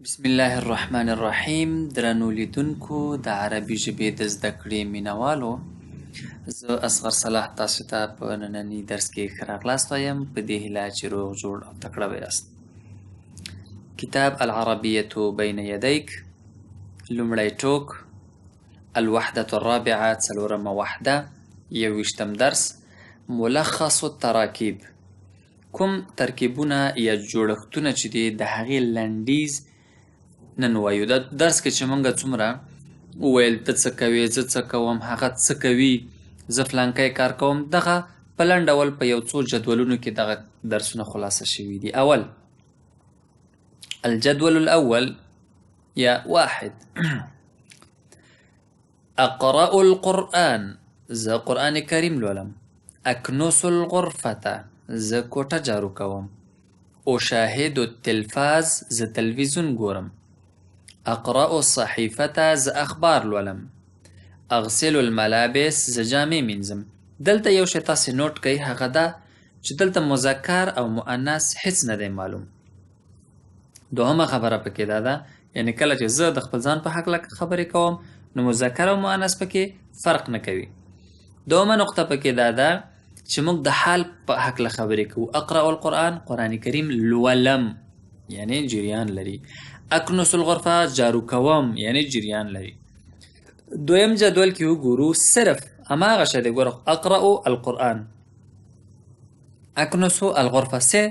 بسم الله الرحمن الرحیم. درنو لیدونکو د عربي ژبې د زده کړې مینوالو، زه اصغر صلاح تاسو ته په ننني درس کې ښه راغلاست وایم، په دې هیله چې روغ جوړ او تکړه به یاست. کتاب العربیة بین یدیک، لومړی ټوک، الوحدة الرابعه، څلورمه وحده، 21 درس، ملخص التراکیب. کوم ترکیبونه یا جوړښتونه چې دي د هغې لنډیز نن وایو. د درس کې چې مونږ څومره وویل ته څه کوې، زه څه کوم، هغه څه کوي، زه فلانکی کار کوم، دغه په لنډ ډول په یو څو جدولونو کې دغه درسونه خلاصه شوي دي. اول الجدول الاول یا واحد اقرأ القرآن، زه قرآن کریم لولم. اکنس الغرفة، زه کوټه جارو کوم. اشاهد التلفاز، زه تلویزیون ګورم. اقرأ الصحیفة، زه اخبار لولم. اغسل الملابس، زه جامې مینځم. دلته یو شی تاسې نوټ کړئ، هغه دا چې دلته مذکر او مؤنث هیڅ نه دی معلوم. دوهمه خبره پکې دا ده، یعنی کله چې زه د خپل ځان په هکله خبرې کوم نو مذکر او مؤنث پکې فرق نه کوي. دوهمه نقطه پکې دا ده چې موږ د حال په هکله خبرې کوو. اقرأ القرآن، قرآن کریم لولم، یعنی جریان لري. اکنس الغرفه، جارو کوم، یعنی جریان لري. دویم جدول کې وګورو، صرف هماغه شی دی. ګوره، اقرأ القرآن، اکنس الغرفه، سه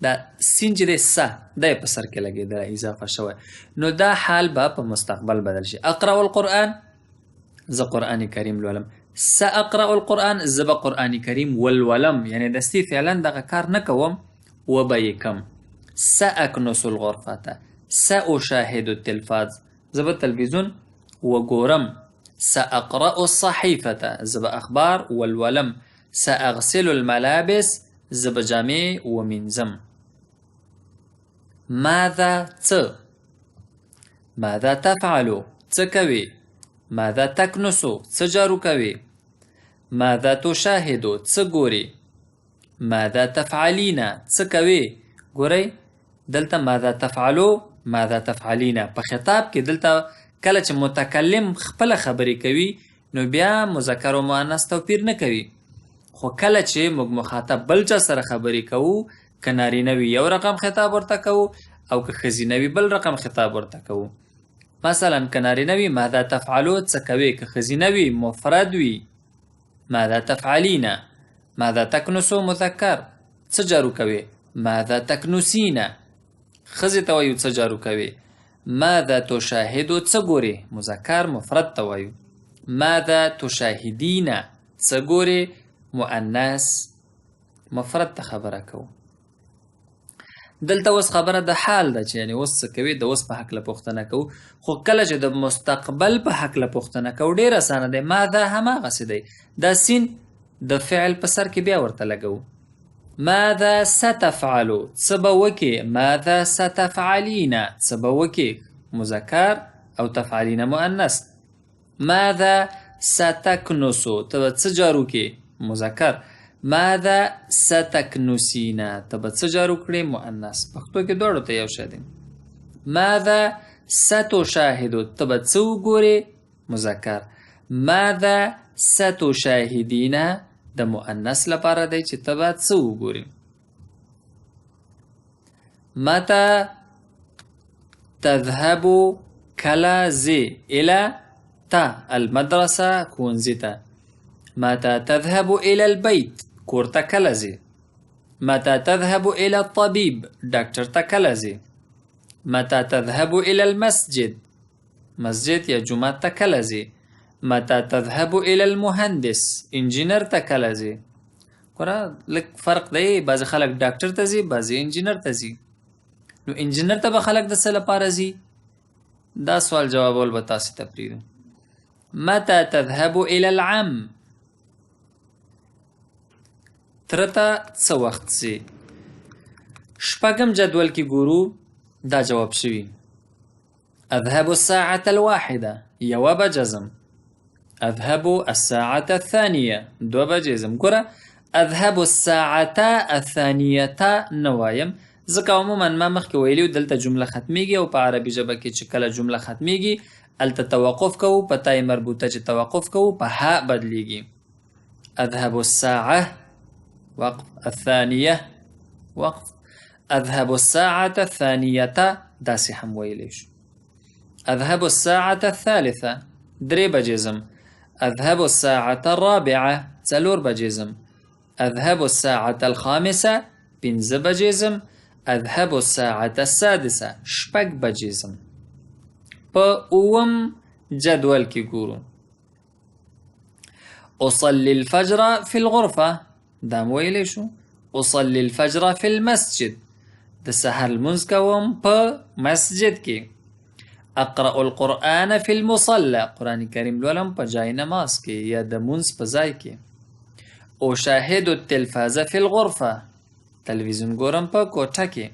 دا سین چې دی سه دا یې په سر کې لګېدلی، اضافه شوی، نو دا حال به په مستقبل بدل شي. اقرأ القرآن، زه قرآن کریم لولم. سأقرأ القرآن، زه به قرآن کریم ولولم، یعنی دستي فعلا دغه کار نه کوم و به یې کم. سأکنس الغرفة، سأشاهد التلفاز، زه به تلویزیون وګورم. سأقرأ الصحیفة، زه به اخبار ولولم. سأغسل الملابس، زه به جامې ومینځم. ماذا، څه. ماذا تفعلو، څه کوي. ماذا تکنسو، څه جارو کوي. ماذا تشاهدو، څه ګوري. ماذا تفعلین، څه کوي. ګورئ دلته ماذا تفعلو، ماذا تفعلین په خطاب کې دلته کله چې متکلم خپله خبرې کوي نو بیا مذکر او مؤنث توپیر نه کوي، خو کله چې موږ مخاطب بل چا سره خبرې کوو، که نارینه وي یو رقم خطاب ورته کوو او که ښځینه وي بل رقم خطاب ورته کوو. مثلا که نارینه وي ماذا تفعلو، څه کوي. که ښځینه وي مفرد وي ماذا تفعلین. ماذا تکنسو مذکر، څه جارو کوي. ماذا تکنسین، ښځې ته وایو څه جارو کوي. ماذا تشاهدو، څه ګوري. مذکر مفرد ته وایو. ماذا تشاهدین، څه ګوري. مؤنث مفرد ته خبره کوو. دلته اوس خبره د حال ده چې یعنی اوس څه کوي، د اوس په هکله پوښتنه کوو. خو کله چې د مستقبل په هکله پوښتنه کوو ډېر اسانه دی. ماذا هماغسې دی، دا سین د فعل په سر کې بیا ورته لګوو. ماذا ستفعلو، څه به وکې. ماذا ستفعلین، څه به وکې. مذکر او تفعلین مؤنث. ماذا ستکنسو، ته به څه جارو کې. مذکر. ماذا ستکنسین، ته به څه جارو کړې. مؤنث. پښتو کې دواړو ته یو شی دی. ماذا ستشاهدو، ته به څه وګورې. مذکر. ماذا ستشاهدین د مؤنث لپاره دی چې ته به څه وګورې. متى تذهب، کله ځې. الی، ته. المدرسه، ښوونځي ته. متى تذهب الى البيت، کور ته کله ځې. متى تذهب الى الطبيب، ډاکټر ته کله ځې. متى تذهب الى المسجد، مسجد یا جومات ته کله ځې. متى تذهب الى المهندس، انجینر ته کله ځې. ګوره لږ فرق دی، بعضې خلک ډاکټر ته ځي، بعضې انجینر ته ځي. نو انجینر ته به خلک د څه لپاره ځي، دا سوال جوابول به تاسې ته پرېږدو. متى تذهب الى العم، تره ته څه وخت ځې. شپږم جدول کې ګورو، دا جواب شوي. اذهب الساعة الواحدة، یوه بجه ځم. اذهب الساعة الثانية، دوه بجې ځم. ګوره اذهب الساعة الثانية نه وایم، ځکه عموما ما مخکې ویلي دلته جمله ختمیږي او په عربي ژبه کې چې کله جمله ختمیږي هلته توقف کوو، په تای مربوطه چې توقف کوو په ها بدلیږي. اذهب الساعة وقف، الثانیه وقف، اذهب الساعة الثانیة داسې هم ویلی شو. اذهب الساعة الثالثة 3 بجې ځم. اذهب الساعة الرابعة 4 بجې ځم. اذهب الساعة الخامسة 5 بجې ځم. اذهب الساعة السادسة 6 بجې ځم. په 9 جدول کې ګورو. اصلي الفجر في الغرفة دا مو ویلی شو. اصلي الفجر في المسجد د سحر لمونځ کوم په مسجد کې. اقرأ القرآن في المصلى قرآن کریم لولم په جای نماز کې یا د مونځ په ځای کې. اشاهد التلفاز في الغرفة تلویزیون ګورم په کوټه کې.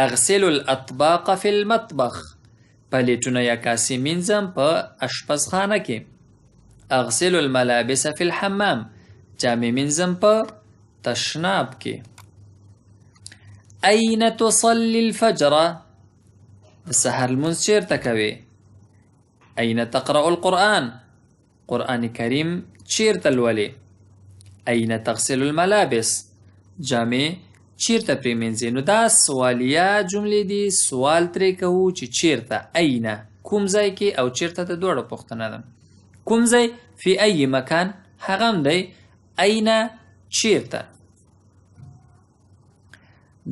اغسل الاطباق في المطبخ پلیټونه یا کاسې مینځم په اشپزخانه کې. اغسل الملابس في الحمام جامې مینځم په تشناب کې. أين تصلي الفجر د سحر لمونځ چیرته کوې؟ أين تقرأ القرآن قرآن کریم چیرته لولې؟ أين تغسل الملابس جامې چیرته پرېمینځې؟ نو دا سوالیه جملې دي، سوال ترې کوو چې چیرته، أين کوم ځای کې، او چیرته د دواړو پوښتنه ده. کوم ځای فی أي مکان هغه هم دی، أين چیرته.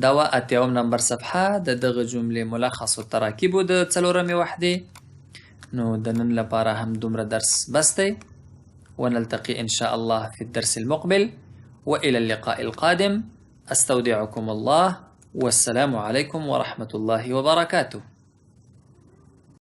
دا وه 80 نمبر صفحه د دغه جملې ملخص و تراکیبو د 4مې وحدې. نو د نن لپاره هم دومره درس بس دی. ونلتقي إن شاء الله في الدرس المقبل وإلى اللقاء القادم. أستودعكم الله والسلام عليكم ورحمة الله وبركاته.